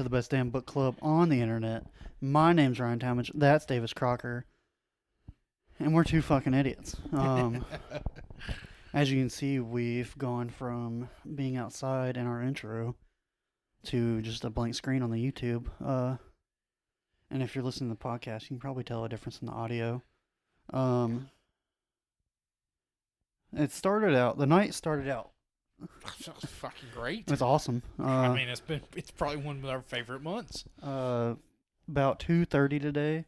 to the Best Damn Book Club on the internet. My name's Ryan Talmadge. That's Davis Crocker. And we're two fucking idiots. As you can see, we've gone from being outside in our intro to just a blank screen on the YouTube. And if you're listening to the podcast, you can probably tell a difference in the audio. The night started out. That was fucking great. It's awesome. I mean, it's probably one of our favorite months. About 2:30 today,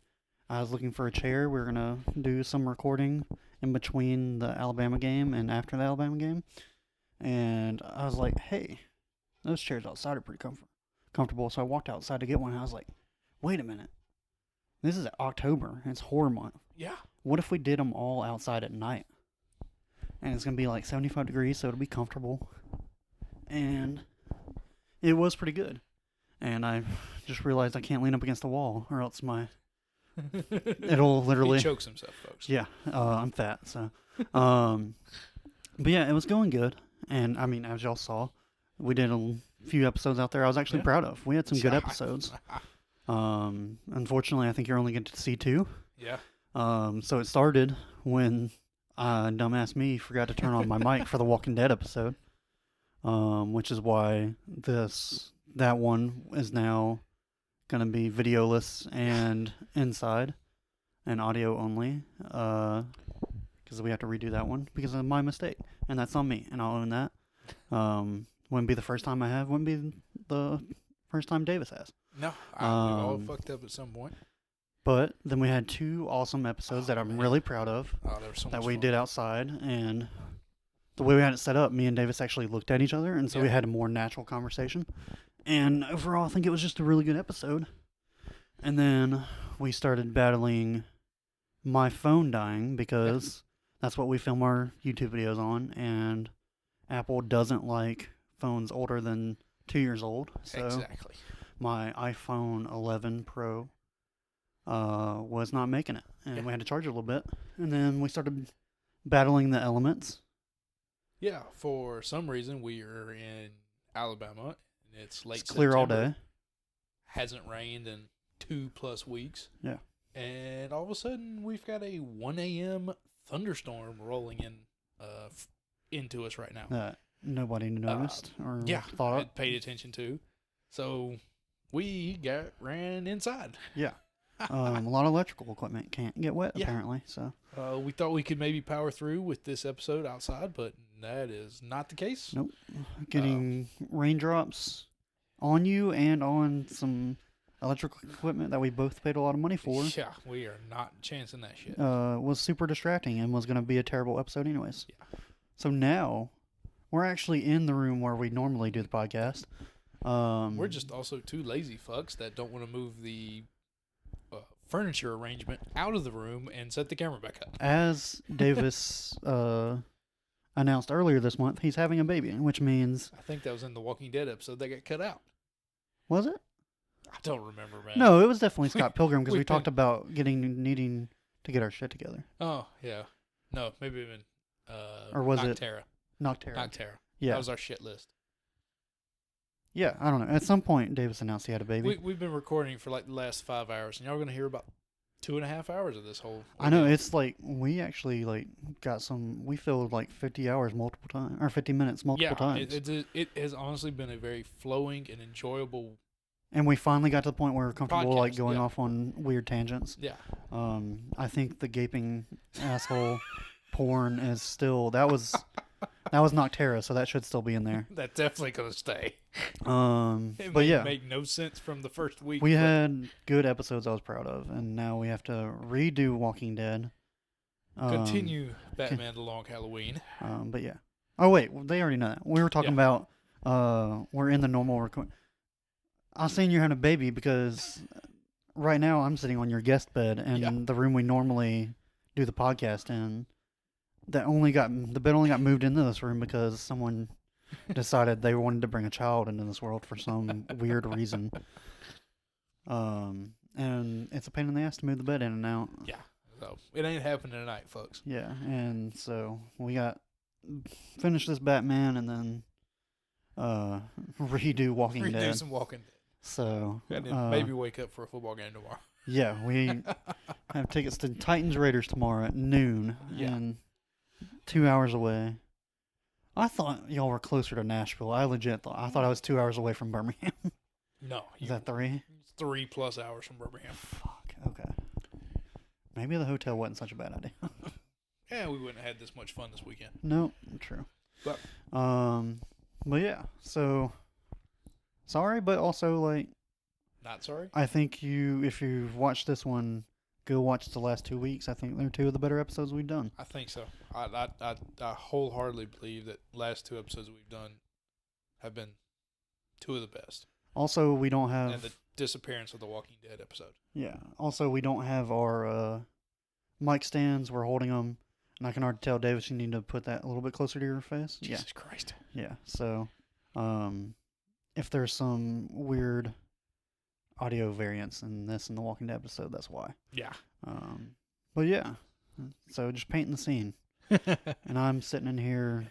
I was looking for a chair. We were gonna do some recording in between the Alabama game and after the Alabama game, and I was like, "Hey, those chairs outside are pretty comfortable." So I walked outside to get one. And I was like, "Wait a minute, this is October. It's horror month. Yeah. What if we did them all outside at night?" And it's going to be like 75 degrees, so it'll be comfortable. And it was pretty good. And I just realized I can't lean up against the wall, or else it'll literally... He chokes himself, folks. Yeah, I'm fat, so... But yeah, it was going good. And, I mean, as y'all saw, we did a few episodes out there I was actually proud of. We had some good episodes. Unfortunately, I think you're only going to see 2. Yeah. So it started when... dumbass me forgot to turn on my mic for the Walking Dead episode, which is why that one is now gonna be videoless and inside and audio only, because we have to redo that one because of my mistake, and that's on me, and I'll own that. Wouldn't be the first time I have. Wouldn't be the first time Davis has. No, we all fucked up at some point. But then we had 2 awesome episodes that I'm really proud of That we did outside. And the way we had it set up, me and Davis actually looked at each other, and so we had a more natural conversation. And overall, I think it was just a really good episode. And then we started battling my phone dying because that's what we film our YouTube videos on. And Apple doesn't like phones older than 2 years old. So exactly. My iPhone 11 Pro was not making it, and we had to charge it a little bit, and then we started battling the elements. Yeah, for some reason we are in Alabama, and it's late. It's clear September. all day. Hasn't rained in 2+ weeks. Yeah, and all of a sudden we've got a 1 a.m. thunderstorm rolling in, into us right now. That nobody noticed or thought of. Paid attention to, so we ran inside. Yeah. A lot of electrical equipment can't get wet, apparently. So we thought we could maybe power through with this episode outside, but that is not the case. Nope. Getting raindrops on you and on some electrical equipment that we both paid a lot of money for. Yeah, we are not chancing that shit. Was super distracting and was going to be a terrible episode anyways. Yeah. So now we're actually in the room where we normally do the podcast. We're just also 2 lazy fucks that don't want to move the furniture arrangement out of the room and set the camera back up. As Davis announced earlier this month, he's having a baby, which means... I think that was in the Walking Dead episode that got cut out. Was it? I don't remember, man. No, it was definitely Scott Pilgrim because we talked about needing to get our shit together. Oh, yeah. No, maybe even or was Noctera. Noctera. Yeah. That was our shit list. Yeah, I don't know. At some point, Davis announced he had a baby. We've been recording for like the last 5 hours, and y'all are going to hear about 2.5 hours of this whole... I know, it's like, we actually we filled like 50 hours multiple times, or 50 minutes multiple times. It has honestly been a very flowing and enjoyable... And we finally got to the point where we're comfortable going off on weird tangents. Yeah. I think the gaping asshole porn is still... That was Noctera, so that should still be in there. That's definitely going to stay. But yeah, make no sense from the first week. We had good episodes I was proud of, and now we have to redo Walking Dead. Continue Batman: The Long Halloween. But yeah. Oh wait, they already know that. We were talking about we're in the normal record. I was saying you're having a baby because right now I'm sitting on your guest bed, and the room we normally do the podcast in. The bed only got moved into this room because someone decided they wanted to bring a child into this world for some weird reason. And it's a pain in the ass to move the bed in and out. Yeah, so it ain't happening tonight, folks. Yeah, and so we got finish this Batman and then redo Walking Dead. Redo some Walking Dead. So And then maybe wake up for a football game tomorrow. Yeah, we have tickets to Titans Raiders tomorrow at noon, and 2 hours away. I thought y'all were closer to Nashville. I thought I was 2 hours away from Birmingham. No. Is that 3? 3+ hours from Birmingham. Fuck. Okay. Maybe the hotel wasn't such a bad idea. Yeah, we wouldn't have had this much fun this weekend. No, true. But yeah. So sorry, but also like. Not sorry. I think if you've watched this one, go watch the last 2 weeks. I think they're 2 of the better episodes we've done. I think so. I wholeheartedly believe that last 2 episodes we've done have been 2 of the best. Also, we don't have... And the disappearance of the Walking Dead episode. Yeah. Also, we don't have our mic stands. We're holding them. And I can already tell, Davis, you need to put that a little bit closer to your face. Jesus Christ. Yeah. So, if there's some weird audio variants in this and the Walking Dead episode, that's why. Yeah. But yeah. So, just painting the scene. And I'm sitting in here.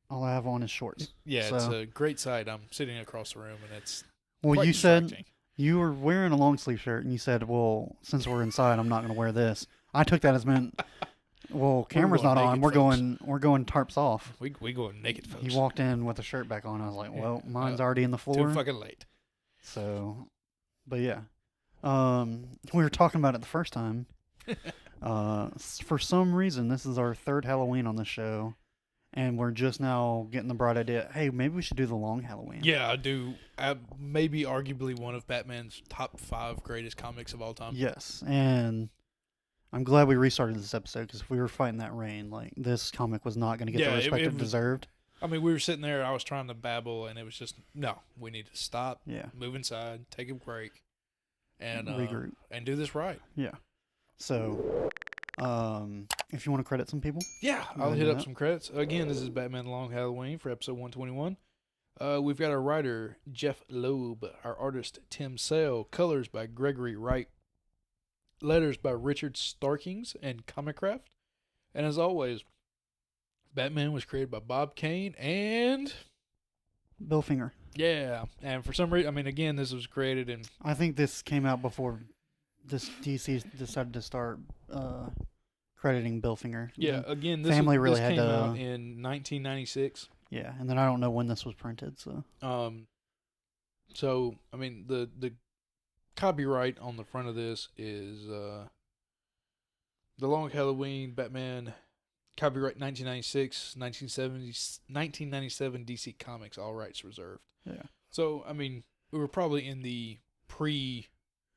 All I have on is shorts. Yeah, it's a great sight. I'm sitting across the room, and it's well. quite You said you were wearing a long sleeve shirt, and you said, "Well, since we're inside, I'm not going to wear this." I took that as meant, "Well, camera's not on. We're going tarps off." We going naked, folks. He walked in with a shirt back on. I was like, "Well, mine's already in the floor." Too fucking late. So, but yeah, we were talking about it the first time. For some reason, this is our 3rd Halloween on the show. And we're just now getting the bright idea, hey, maybe we should do the long Halloween. Yeah, I do. Maybe arguably one of Batman's top 5 greatest comics of all time. Yes, and I'm glad we restarted this episode because if we were fighting that rain, like this comic was not going to get the respect it deserved. I mean, we were sitting there, I was trying to babble, and it was just, no, we need to stop, move inside, take a break, and regroup. And do this right. Yeah. So... if you want to credit some people, I'll hit up some credits. Again, this is Batman Long Halloween for episode 121. We've got our writer Jeff Loeb, our artist Tim Sale, colors by Gregory Wright, letters by Richard Starkings and Comicraft, and as always, Batman was created by Bob Kane and Bill Finger. Yeah, and for some reason, I mean, again, this was created in. I think this came out before this DC decided to start crediting Bill Finger. Yeah, again, this came out in 1996. Yeah, and then I don't know when this was printed. So, so I mean, the copyright on the front of this is The Long Halloween Batman, copyright 1996, 1997 DC Comics, all rights reserved. Yeah. So I mean, we were probably in the pre.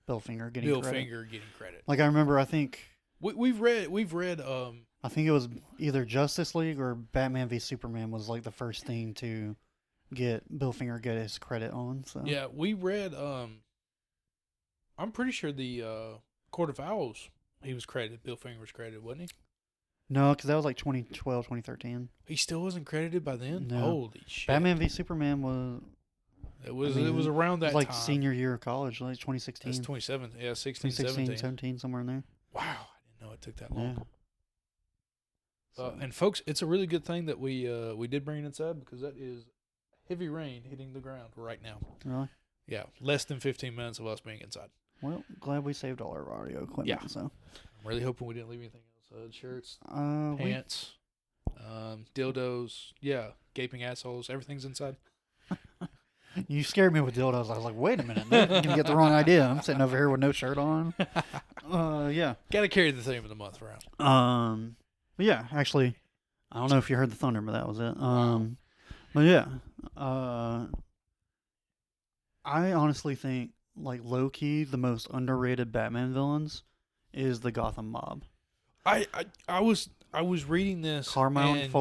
Bill Finger getting credit. Like I remember, I think we've read. I think it was either Justice League or Batman v Superman was like the first thing to get Bill Finger get his credit on. So yeah, we read. I'm pretty sure the Court of Owls. He was credited. Bill Finger was credited, wasn't he? No, because that was like 2012, 2013. He still wasn't credited by then. No. Holy shit! Batman v Superman was. It was around that like time. Senior year of college, like 2016. That's 27. Yeah, 16, 17, somewhere in there. Wow, I didn't know it took that long. Yeah. And folks, it's a really good thing that we did bring it inside because that is heavy rain hitting the ground right now. Really? Yeah, less than 15 minutes of us being inside. Well, glad we saved all our audio equipment. Yeah. So I'm really hoping we didn't leave anything else. Shirts, pants, dildos, gaping assholes, everything's inside. You scared me with dildos. I was like, wait a minute. You're going to get the wrong idea. I'm sitting over here with no shirt on. Yeah. Got to carry the theme of the month around. But yeah, actually, I don't know if you heard the thunder, but that was it. But yeah. I honestly think, like, low-key, the most underrated Batman villains is the Gotham Mob. I was reading this. Carmine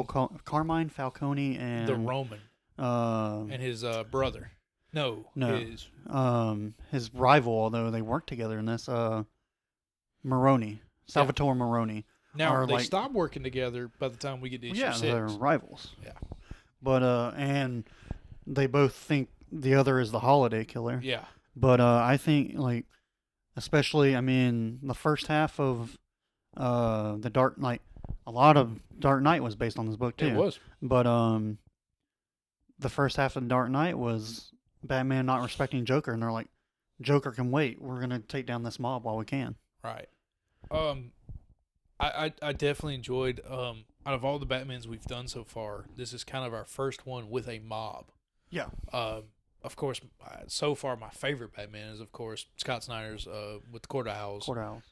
Falcone and... The Roman. And his brother. No. His rival, although they worked together in this, Maroni. Salvatore Maroni. Now, they stop working together by the time we get to issue 6. Yeah, they're rivals. Yeah. But, and they both think the other is the Holliday Killer. Yeah. But I think, like, especially, I mean, the first half of the Dark Knight, a lot of Dark Knight was based on this book, too. It was. But, the first half of Dark Knight was Batman not respecting Joker, and they're like, Joker can wait. We're gonna take down this mob while we can. Right. Um, I definitely enjoyed out of all the Batmans we've done so far, this is kind of our first one with a mob. Yeah. Of course, so far my favorite Batman is of course Scott Snyder's with the Court of Owls. Court Owls.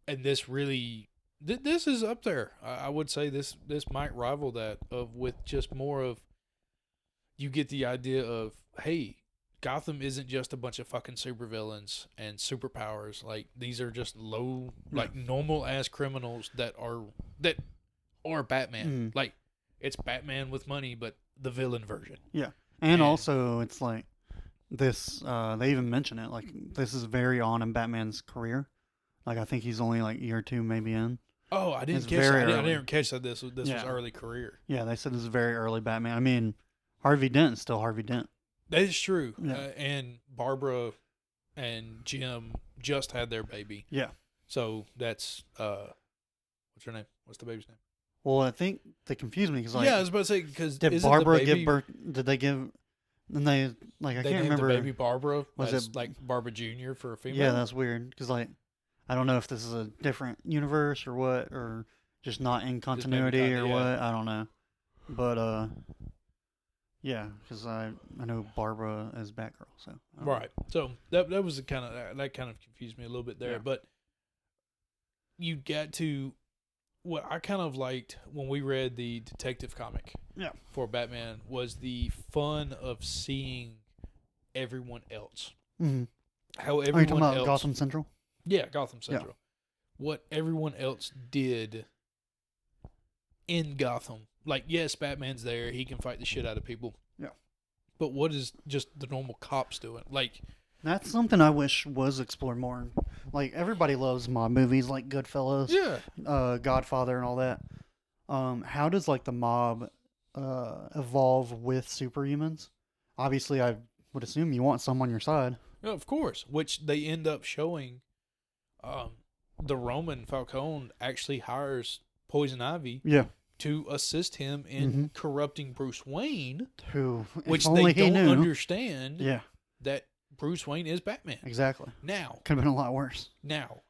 And this really this is up there. I would say this might rival that of with just more of you get the idea of hey, Gotham isn't just a bunch of fucking supervillains and superpowers. Like these are just low, like normal ass criminals that are Batman. Like it's Batman with money, but the villain version. Yeah, and also it's like this. They even mention it. Like this is very on in Batman's career. Like I think he's only like year or two maybe in. Oh, I didn't It's catch. very I early. didn't catch that this was early career. Yeah, they said this is very early Batman. I mean, Harvey Dent's still Harvey Dent. That is true. Yeah. And Barbara and Jim just had their baby. Yeah. So that's what's her name? What's the baby's name? Well, I think they confused me because like, yeah, I was about to say because did Barbara give birth? Did they give? And they like I they can't named remember. the baby Barbara. Was That's it like Barbara Jr. for a female? Yeah, that's weird because like I don't know if this is a different universe or what, or just not in continuity or what. I don't know, but yeah, because I know Barbara is Batgirl, so right. So that was the kind of that kind of confused me a little bit there, but you got to what I kind of liked when we read the detective comic. Yeah. For Batman was the fun of seeing everyone else. Mm-hmm. How everyone Are you talking about else, Gotham Central? Yeah, Gotham Central. Yeah. What everyone else did in Gotham. Like, yes, Batman's there. He can fight the shit out of people. Yeah. But what is just the normal cops doing? Like, that's something I wish was explored more. Like, everybody loves mob movies like Goodfellas, Godfather, and all that. How does, like, the mob evolve with superhumans? Obviously, I would assume you want some on your side. Yeah, of course. Which they end up showing. The Roman Falcone actually hires Poison Ivy. Yeah. To assist him in corrupting Bruce Wayne, which they don't understand. Yeah. That Bruce Wayne is Batman. Exactly. Now could have been a lot worse. Now,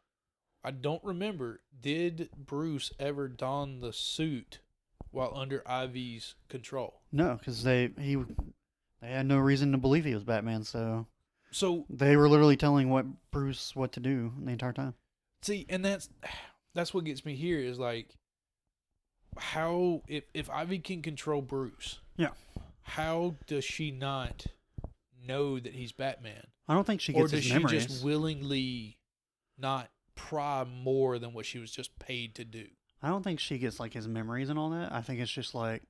I don't remember. Did Bruce ever don the suit while under Ivy's control? No, because they had no reason to believe he was Batman. So they were literally telling Bruce what to do the entire time. See, and that's what gets me here is like. How if Ivy can control Bruce, how does she not know that he's Batman? I don't think she gets his memories. Or does she just willingly not pry more than what she was just paid to do? I don't think she gets like his memories and all that. I think it's just like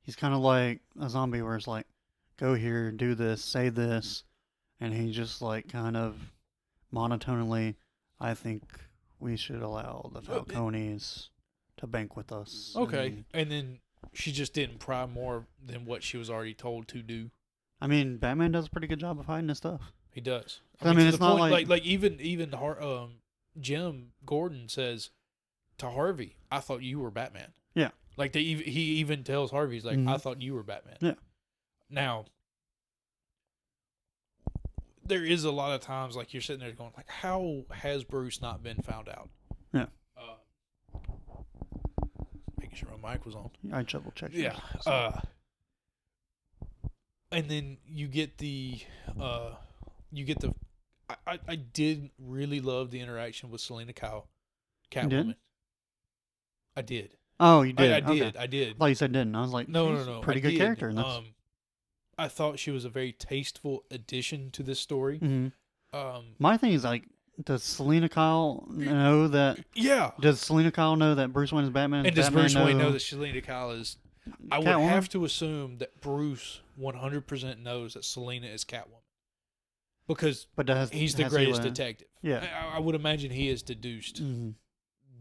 he's kind of like a zombie where it's like, go here, do this, say this, and he just like kind of monotonely, I think we should allow the Falcones to bank with us. Okay. And then she just didn't pry more than what she was already told to do. I mean, Batman does a pretty good job of hiding his stuff. He does. I mean it's not like even Jim Gordon says to Harvey, "I thought you were Batman." Yeah. Like he even tells Harvey, he's like, "I thought you were Batman." Yeah. Now, there is a lot of times like you're sitting there going, like, how has Bruce not been found out? Yeah. Making sure my mic was on. I double checked. Yeah. And then you get the I did really love the interaction with Selena Kyle, Catwoman. I did. Oh, you did? I did. I did. I thought you said didn't. I was like, no. Pretty good character in this. I thought she was a very tasteful addition to this story. Mm-hmm. My thing is like, does Selena Kyle know that? Yeah. Does Selena Kyle know that Bruce Wayne is Batman? And does Bruce Wayne know that Selena Kyle is? I would Catwoman? have to assume that Bruce 100% knows that Selena is Catwoman. Because he's the greatest detective. Yeah. I would imagine he has deduced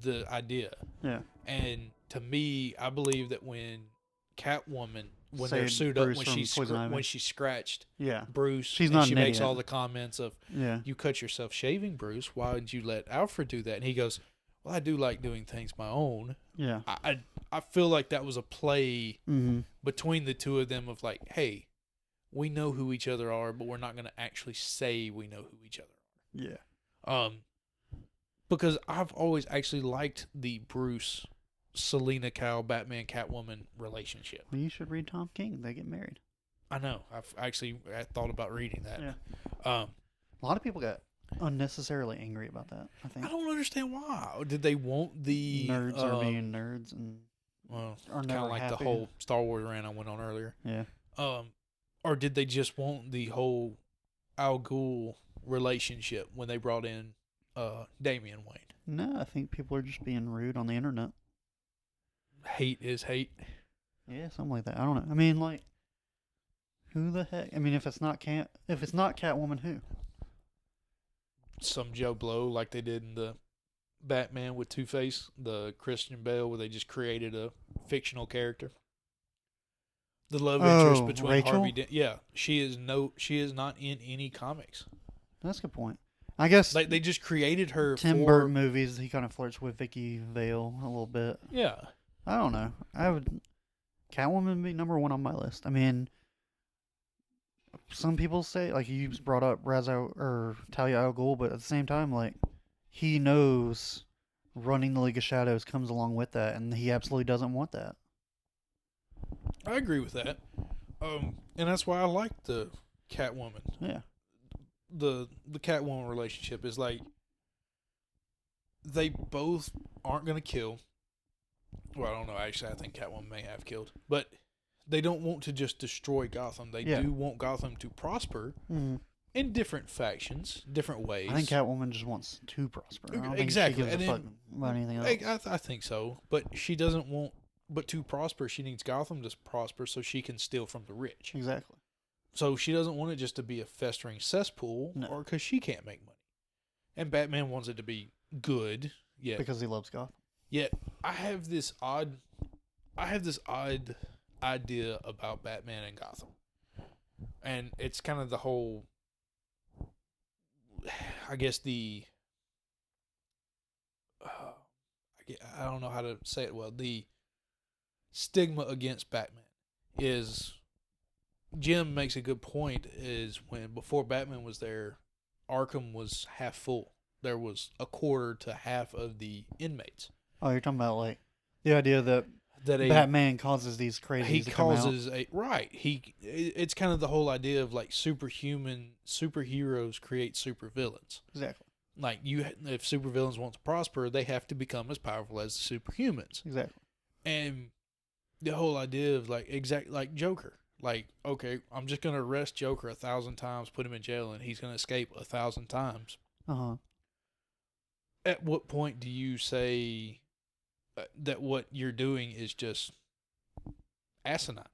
the idea. Yeah. And to me, I believe that when Catwoman, when Say they're suited Bruce up, when she scratched Bruce, she's not she an makes idiot. all the comments of, you cut yourself shaving, Bruce. Why didn't you let Alfred do that? And he goes, well, I do like doing things my own. Yeah. I feel like that was a play between the two of them of like, hey, we know who each other are, but we're not going to actually say we know who each other Yeah. are. Because I've always actually liked the Bruce, Selena Kyle, Batman, Catwoman relationship. Well, you should read Tom King. They get married. I know. I thought about reading that. Yeah. Um, A lot of people got unnecessarily angry about that, I think. I don't understand why. Did they want the Nerds are being nerds and well, are kind never of like happy. the whole Star Wars rant I went on earlier. Yeah. Or did they just want the whole Al Ghul relationship when they brought in Damian Wayne? No, I think people are just being rude on the internet. Hate is hate. Yeah, something like that. I don't know. I mean, like, who the heck? I mean, if it's not Catwoman, who? Some Joe Blow like they did in the Batman with Two-Face, the Christian Bale, where they just created a fictional character. The love interest between Rachel? Harvey Dent. Yeah, she is not in any comics. That's a good point. I guess Like they just created her Tim for Burton movies. He kind of flirts with Vicky Vale a little bit. Yeah. I don't know. Catwoman would be number one on my list. I mean, some people say, like you just brought up Talia al Ghul, but at the same time, like he knows running the League of Shadows comes along with that, and he absolutely doesn't want that. I agree with that. And that's why I like the Catwoman. Yeah. The Catwoman relationship is like they both aren't going to kill. Well, I don't know. Actually, I think Catwoman may have killed. But they don't want to just destroy Gotham. They do want Gotham to prosper in different factions, different ways. I think Catwoman just wants to prosper. I don't exactly. think she gives a fuck about anything else. I think so. But she doesn't want... But to prosper, she needs Gotham to prosper so she can steal from the rich. Exactly. So she doesn't want it just to be a festering cesspool, or because she can't make money. And Batman wants it to be good, yet because he loves Gotham. Yet I have this odd idea about Batman and Gotham, and it's kind of the whole. I guess I don't know how to say it well. The stigma against Batman is. Jim makes a good point is before Batman was there, Arkham was half full. There was a quarter to half of the inmates. Oh, you're talking about like the idea that Batman causes these crazies to come out. It's kind of the whole idea of like superheroes create supervillains. Exactly. Like if supervillains want to prosper, they have to become as powerful as the superhumans. Exactly. And the whole idea of like Joker. Like, okay, I'm just going to arrest Joker 1,000 times, put him in jail, and he's going to escape 1,000 times. Uh-huh. At what point do you say that what you're doing is just asinine?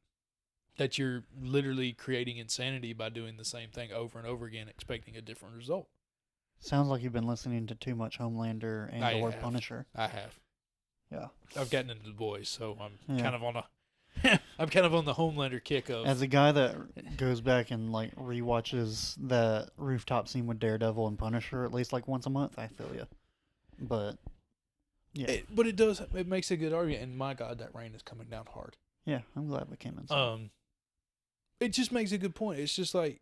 That you're literally creating insanity by doing the same thing over and over again, expecting a different result? Sounds like you've been listening to too much Homelander and or Punisher. I have. Yeah. I've gotten into the boys, so I'm kind of on the Homelander kick of. As a guy that goes back and like rewatches the rooftop scene with Daredevil and Punisher at least like once a month, I feel you. But yeah, it makes a good argument. And my God, that rain is coming down hard. Yeah, I'm glad we came in. It just makes a good point. It's just like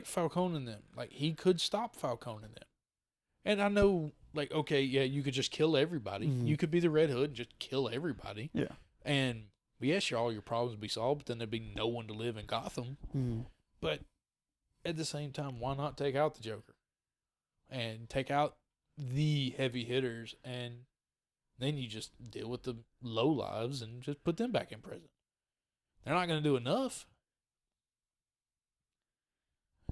Falcone and them. Like he could stop Falcone and them. And I know, like, okay, yeah, you could just kill everybody. Mm-hmm. You could be the Red Hood and just kill everybody. Yeah. And yes, all your problems would be solved, but then there'd be no one to live in Gotham. Mm-hmm. But at the same time, why not take out the Joker? And take out the heavy hitters, and then you just deal with the low lives and just put them back in prison. They're not going to do enough.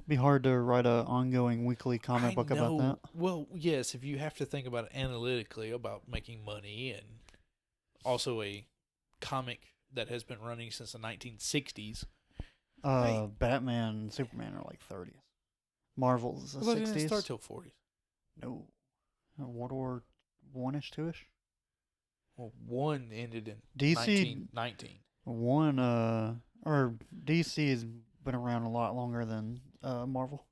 Be hard to write an ongoing weekly comic book about that. Well, yes, if you have to think about it analytically about making money, and also a comic that has been running since the 1960s. Batman and Superman are like 30s. Marvel's is the 60s. It didn't start till 40s. No. World War One-ish, two-ish? Well, one ended in DC, 1919. DC has been around a lot longer than Marvel.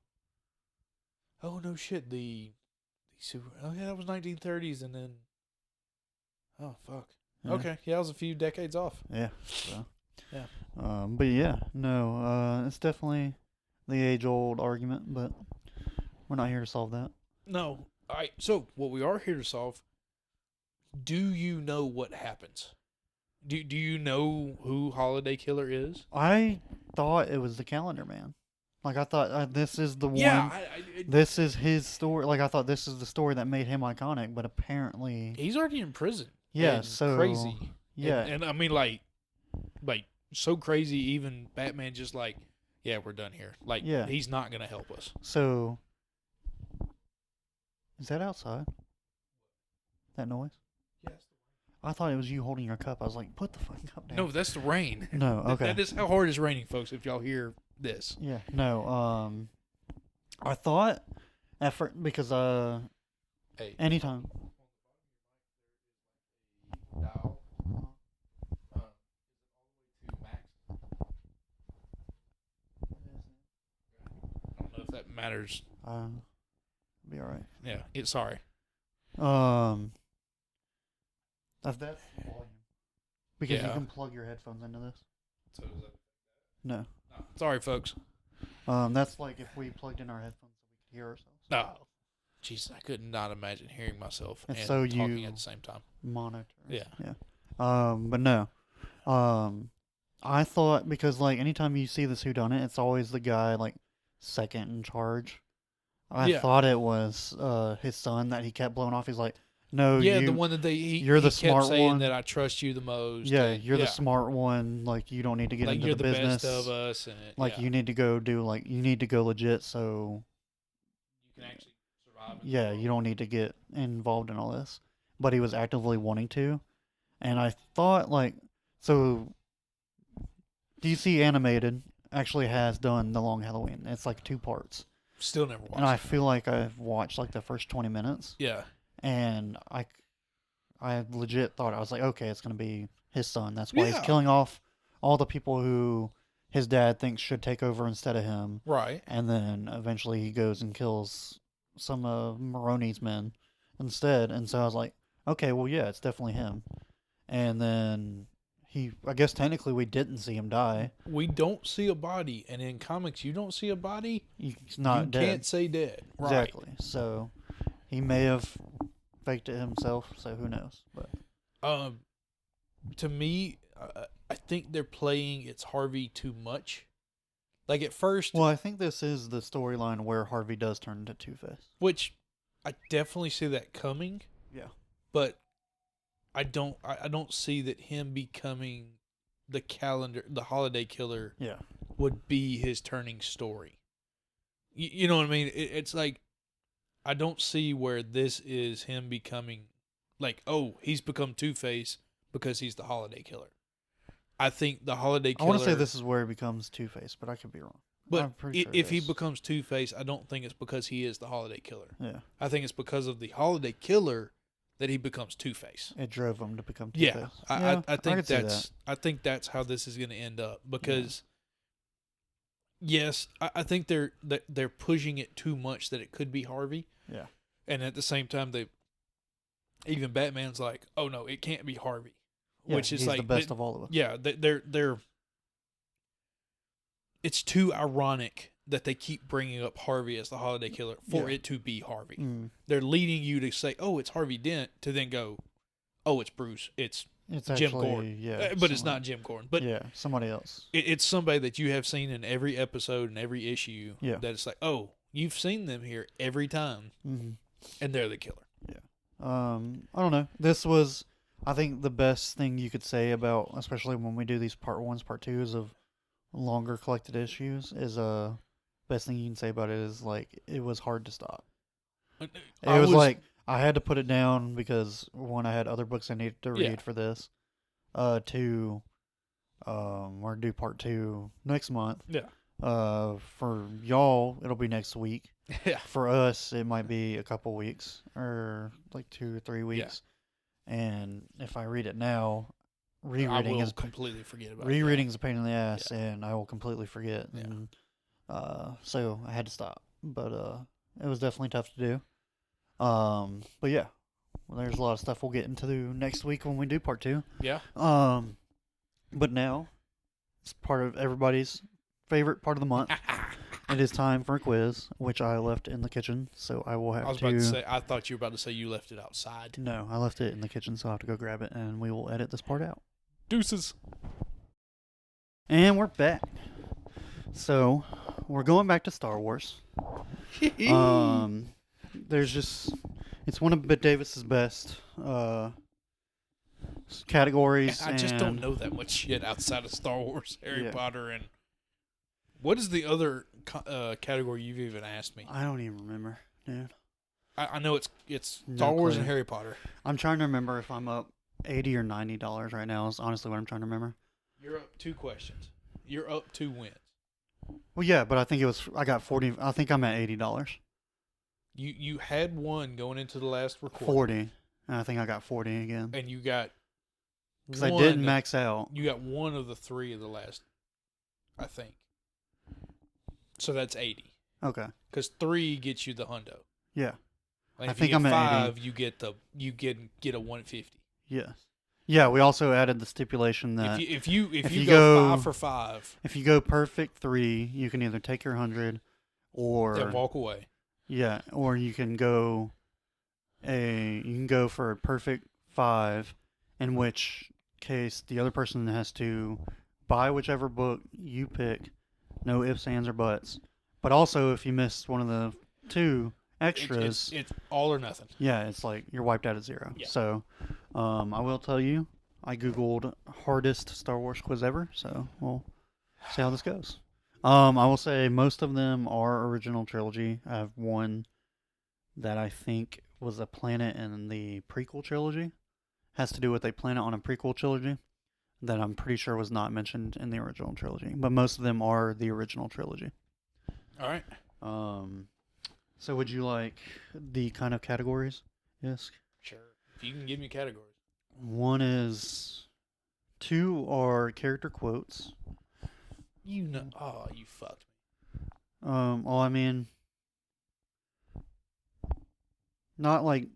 Oh, no shit. Oh, yeah, that was 1930s, and then... Oh, fuck. Yeah. Okay, yeah, I was a few decades off. Yeah. So. Yeah. But yeah, no, it's definitely the age-old argument, but we're not here to solve that. No. All right. So what we are here to solve. Do you know what happens? Do you know who Holliday Killer is? I thought it was the Calendar Man. Like I thought this is the Yeah. one. This is his story. Like I thought this is the story that made him iconic, but apparently, He's already in prison. yeah. And So crazy. yeah, And I mean, like so crazy. Even Batman just like, yeah, we're done here. Like, Yeah. he's not gonna help us. so is that outside? That noise? Yes. I thought it was you holding your cup. I was like, put the fucking cup down. No, that's the rain. No, okay. That is how hard it's raining, folks. If y'all hear this. Yeah, no. I thought at first because Hey. anytime. Dial. I don't know if that matters. Be all right. Yeah. Sorry. That's the volume. Because you Yeah. can plug your headphones into this. So is that? No. No. Sorry, folks. That's like if we plugged in our headphones so we could hear ourselves. No. Jesus, I could not imagine hearing myself And and so talking you- at the same time. Monitor. Yeah. Yeah. But no. I thought because like anytime you see this whodunit, it's always the guy like second in charge. I Yeah. thought it was his son that he kept blowing off. He's like, no, Yeah, you, the one that you're the he smart kept saying one. that I trust you the most. yeah, and- you're the smart one. Like you don't need to get like into you're the the business. best of us, and Like yeah. you need to go do like you need to go legit. So You can actually survive. in yeah, the you don't need to get involved in all this. But he was actively wanting to, and I thought like so. DC Animated actually has done The Long Halloween. It's like 2 parts. Still never watched. And I feel like I've watched like the first 20 minutes, Yeah. and I legit thought I was like, okay, it's gonna be his son. That's why he's Yeah. killing off all the people who his dad thinks should take over instead of him. Right. And then eventually he goes and kills some of Maroni's men instead. And so I was like, okay, well yeah, it's definitely him. And then I guess technically we didn't see him die. We don't see a body, and in comics, you don't see a body. He's not you dead. can't say dead. Right. Exactly. So he may have faked it himself. So who knows? But To me, I think they're playing it's Harvey too much. Like at first, well, I think this is the storyline where Harvey does turn into Two-Face. which I definitely see that coming. Yeah. But I don't see that him becoming the Holiday Killer Yeah. would be his turning story. You know what I mean? It's like I don't see where this is him becoming like, oh, he's become Two-Face because he's the Holiday Killer. I think the Holiday I Killer. want to say this is where he becomes Two-Face, but I could be wrong. but I'm pretty sure if it he is. becomes Two-Face, I don't think it's because he is the Holiday Killer. Yeah. I think it's because of the Holiday Killer that he becomes Two-Face. It drove him to become Yeah, Two-Face. I think could see that's that's how this is going to end up because yes, I think they're pushing it too much that it could be Harvey. Yeah. And at the same time, even Batman's like, oh no, it can't be Harvey, Yeah, which is he's like the best of all of us. yeah, they're. It's too ironic that they keep bringing up Harvey as the Holiday Killer for Yeah. it to be Harvey. Mm. They're leading you to say, oh, it's Harvey Dent, to then go, oh, it's Bruce, it's It's Jim actually, Gordon. yeah, but it's not Jim Gordon. But yeah, somebody else. it's somebody that you have seen in every episode and every issue. Yeah. That it's like, oh, you've seen them here every time, Mm-hmm. and they're the killer. I don't know. This was, I think, the best thing you could say about, especially when we do these part 1s, part 2s of longer collected issues, is best thing you can say about it is like it was hard to stop. It was like I had to put it down because one, I had other books I needed to read for this. Two, we're due part 2 next month. Yeah. For y'all, it'll be next week. Yeah. For us, it might be a couple weeks or like 2 or 3 weeks. And if I read it now, rereading is completely forget about rereading is a pain in the ass, and I will completely forget. Yeah. And so I had to stop. But it was definitely tough to do. But yeah, well, there's a lot of stuff we'll get into next week when we do part 2. Yeah. But now It's part of everybody's favorite part of the month. It is time for a quiz, which I left in the kitchen, so I will have I was to. about to say. I thought you were about to say you left it outside. No, I left it in the kitchen, so I will have to go grab it, and we will edit this part out. Deuces. And we're back. So, we're going back to Star Wars. There's just, it's one of Davis's best categories. I just don't know that much shit outside of Star Wars, Harry Yeah. Potter, and what is the other category you've even asked me? I don't even remember, dude. I know it's No Star Wars clue. and Harry Potter. I'm trying to remember if I'm up $80 or $90 right now. Is honestly what I'm trying to remember. You're up 2 questions. You're up 2 wins. Well, yeah, but I think I got 40. I think I'm at $80. You had 1 going into the last recording. 40. And I think I got 40 again. And you got Because I didn't max out. You got 1 of the 3 of the last, I think. So that's 80. Okay. Because 3 gets you the hundo. Yeah. Like I if think you get I'm at 5, you get a 150. Yes. Yeah, we also added the stipulation that If you you go go 5 for 5, if you go perfect 3, you can either take your 100 or then walk away. yeah, or you can go for a perfect 5, in which case the other person has to buy whichever book you pick, no ifs, ands, or buts. But also, if you miss one of the 2 extras, It's all or nothing. yeah, it's like you're wiped out at 0. Yeah. So, I will tell you, I googled hardest Star Wars quiz ever. So we'll see how this goes. I will say most of them are original trilogy. I have one that I think was a planet in the prequel trilogy. Has to do with a planet on a prequel trilogy that I'm pretty sure was not mentioned in the original trilogy. But most of them are the original trilogy. All right. So would you like the kind of categories? Yes. Sure. If you can give me categories. One is 2 are character quotes. You know. Oh, you fucked me. Well, I mean, not like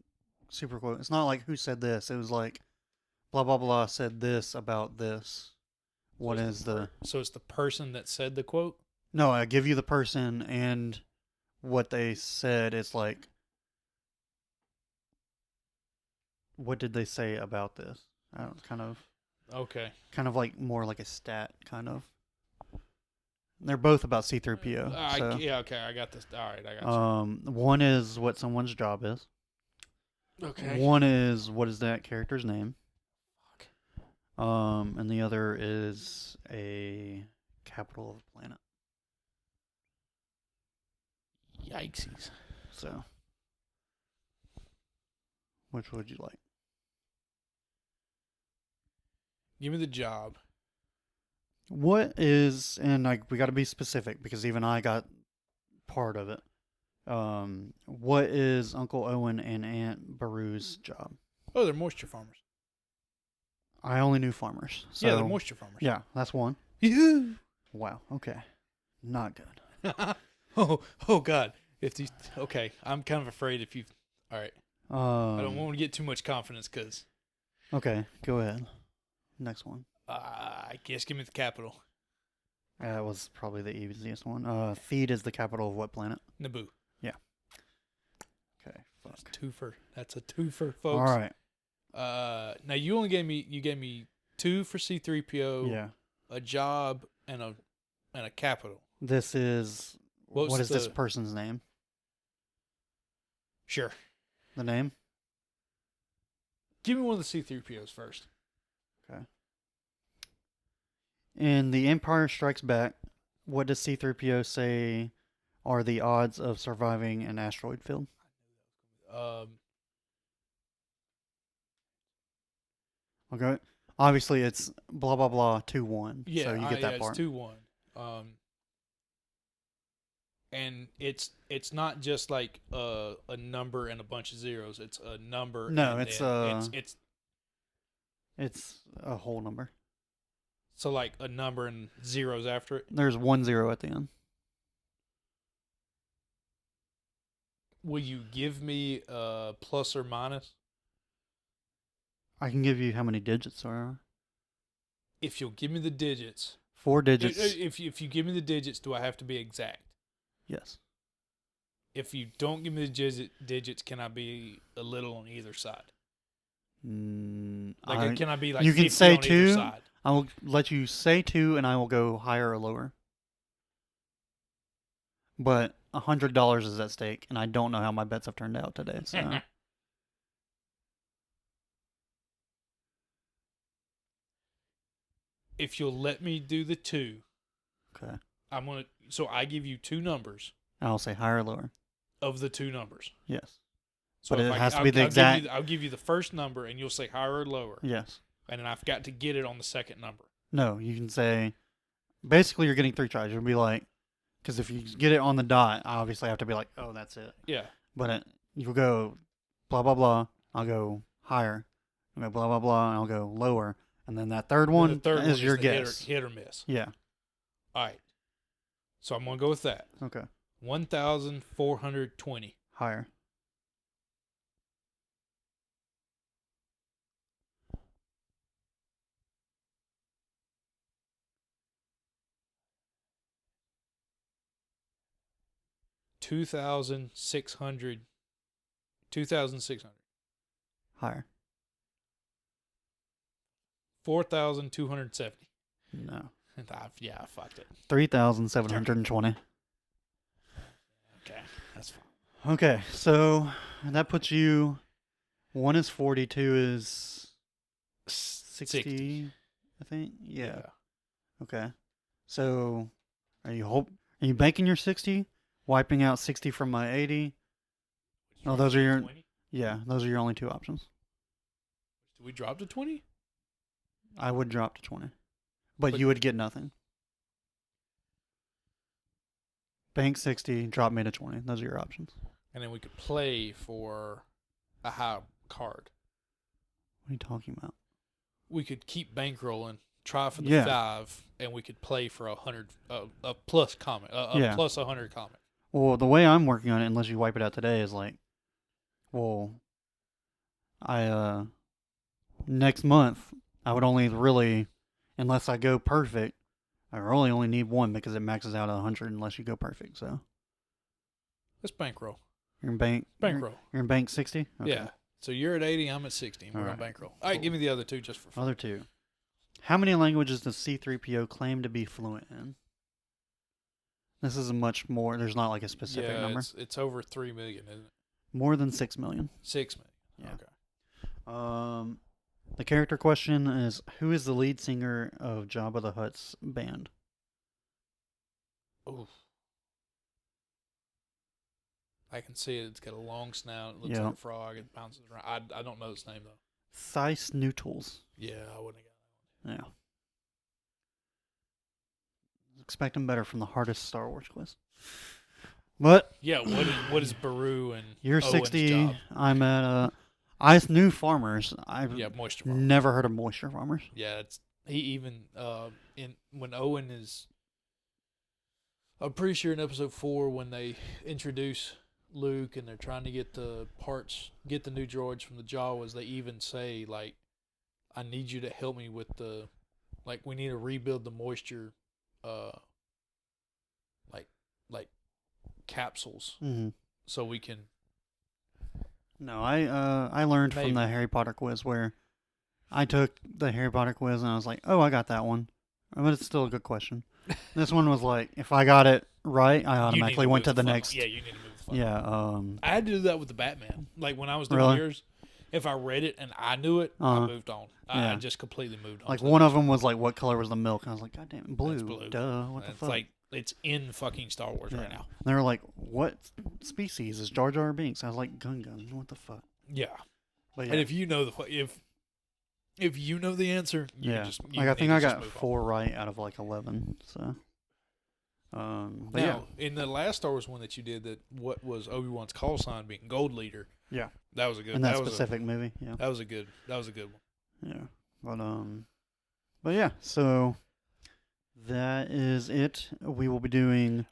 super quote. It's not like who said this. It was like blah blah blah said this about this. What is the? So it's the person that said the quote? No, I give you the person and what they said. It's like, what did they say about this? I don't Okay. kind of like more like a stat kind of. They're both about C-3PO. So. Yeah, okay, I got this. All right, I got you. One is what someone's job is. Okay. One is what is that character's name. And the other is a capital of a planet. Yikesies. So, which would you like? Give me the job. What is, and we got to be specific because even I got part of it. What is Uncle Owen and Aunt Beru's job? Oh, they're moisture farmers. I only knew farmers. So, Yeah, they're moisture farmers. Yeah, that's one. Yeah. Wow. Okay. Not good. oh God. Okay, I'm kind of afraid if you. All right. I don't want to get too much confidence because. Okay, go ahead. Next one. I guess give me the capital. That was probably the easiest one. Theed is the capital of what planet? Naboo. Yeah. Okay. Fuck. That's a twofer, folks. All right. Now you only gave me 2 for C-3PO. Yeah. A job and a capital. This is what is this the- person's name? Sure. The name? Give me one of the C-3POs first. Okay. In The Empire Strikes Back, what does C-3PO say are the odds of surviving an asteroid field? Okay. Obviously, it's blah blah blah 2-1. Yeah, so you get that yeah, part. It's 2-1. And it's not just like a number and a bunch of zeros. It's a number. No, and it's a whole number. So like a number and zeros after it. There's 1 0 at the end. Will you give me plus or minus? I can give you how many digits are. If you'll give me the digits 4 digits. If you give me the digits, do I have to be exact? Yes. If you don't give me the digits, can I be a little on either side? Can I be like you 50 can say on either 2. side? I will let you say 2, and I will go higher or lower. But $100 is at stake, and I don't know how my bets have turned out today. So if you'll let me do the 2, okay, So I give you 2 numbers I'll say higher or lower. of the 2 numbers. Yes. So But it has to be the exact. I'll give you the first number, and you'll say higher or lower. Yes. And then I've got to get it on the second number. No, you can say. Basically, you're getting 3 tries. You'll be like, because if you get it on the dot, I obviously have to be like, oh, that's it. Yeah. But you'll go blah blah blah. I'll go higher. I'll go blah blah blah. And I'll go lower. And then that third one is your guess. Hit or miss. Yeah. All right. So I'm gonna go with that. Okay. 1,420. Higher. $2,600. Higher. 4,270. No. Yeah, I fucked it. 3,720. Okay, that's fine. Okay, so that puts you. 1 is 40, 2 is 60, I think. Yeah. Okay. So, are you banking your 60? Wiping out 60 from my 80? Oh, those are your 20? those are your only 2 options. Did we drop to 20? I would drop to 20, but you would get nothing. Bank 60, drop me to 20. Those are your options. And then we could play for a high card. What are you talking about? We could keep bankrolling, try for the 5, and we could play for 100, a plus comment, plus 100 comment. Well, the way I'm working on it, unless you wipe it out today, is like, well, next month, I would only really, unless I go perfect, I really only need 1 because it maxes out at 100 unless you go perfect. So let's bankroll. You're in bank. Bankroll. You're in bank 60. Okay. Yeah. So you're at 80. I'm at 60. And we're on bankroll. All right, give me the other 2 just for fun. Other 2. How many languages does C-3PO claim to be fluent in? This is a much more. There's not like a specific number. It's over 3 million, isn't it? More than 6 million. 6 million. Yeah. Okay. The character question is, who is the lead singer of Jabba the Hutt's band? Oof. I can see it. It's got a long snout. It looks like a frog. It bounces around. I don't know its name, though. Thijs Nootles. Yeah, I wouldn't have got that one. Yeah. Expecting better from the hardest Star Wars quiz. But yeah, what is Baru and you're Owen's 60. job? I'm at I knew farmers. I've moisture farmers. Never heard of moisture farmers. Yeah, he even when Owen is. I'm pretty sure in episode 4 when they introduce Luke and they're trying to get the new droids from the Jawas, they even say like, I need you to help me with we need to rebuild the moisture, like capsules, so we can. No, I learned from the Harry Potter quiz where I took the Harry Potter quiz and I was like, oh, I got that one, but it's still a good question. This one was like, if I got it right, I automatically went to the next. Yeah, you need to move the funnel. Yeah. I had to do that with the Batman. Like when I was doing yours, if I read it and I knew it, I moved on. I just completely moved on. Like one of them was like, what color was the milk? And I was like, God damn it, blue. That's blue. Duh, what the fuck? Like, it's in fucking Star Wars right now. And they were like, what species is Jar Jar Binks? I was like, Gun. What the fuck? Yeah. But and if you know if you know the answer, I think I got 4 right out of like 11. So. But now, in the last Star Wars one that you did, that what was Obi-Wan's call sign being Gold Leader? Yeah, that was a good. In that specific movie, yeah, that was a good one. Yeah, but yeah, so that is it. We will be doing.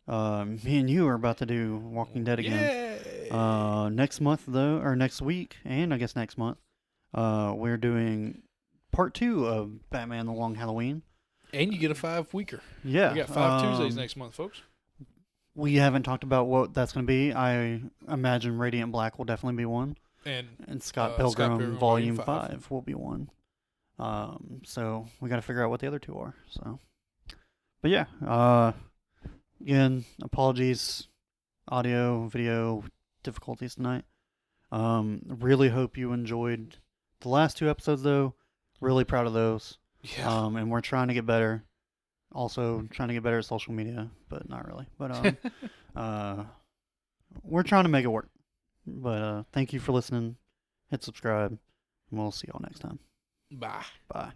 Me and you are about to do Walking Dead again. Yay! Next month though, or next week, and I guess next month, we're doing part 2 of Batman: The Long Halloween. And you get a 5-weeker. Yeah. We got 5 Tuesdays next month, folks. We haven't talked about what that's going to be. I imagine Radiant Black will definitely be one. And Scott Pilgrim, Pilgrim Volume Volume 5 will be one. So we got to figure out what the other two are. So, but yeah, again, apologies, audio, video difficulties tonight. Really hope you enjoyed the last 2 episodes, though. Really proud of those. Yeah. And we're trying to get better. Also trying to get better at social media, but not really. But we're trying to make it work. But thank you for listening. Hit subscribe, and we'll see y'all next time. Bye. Bye.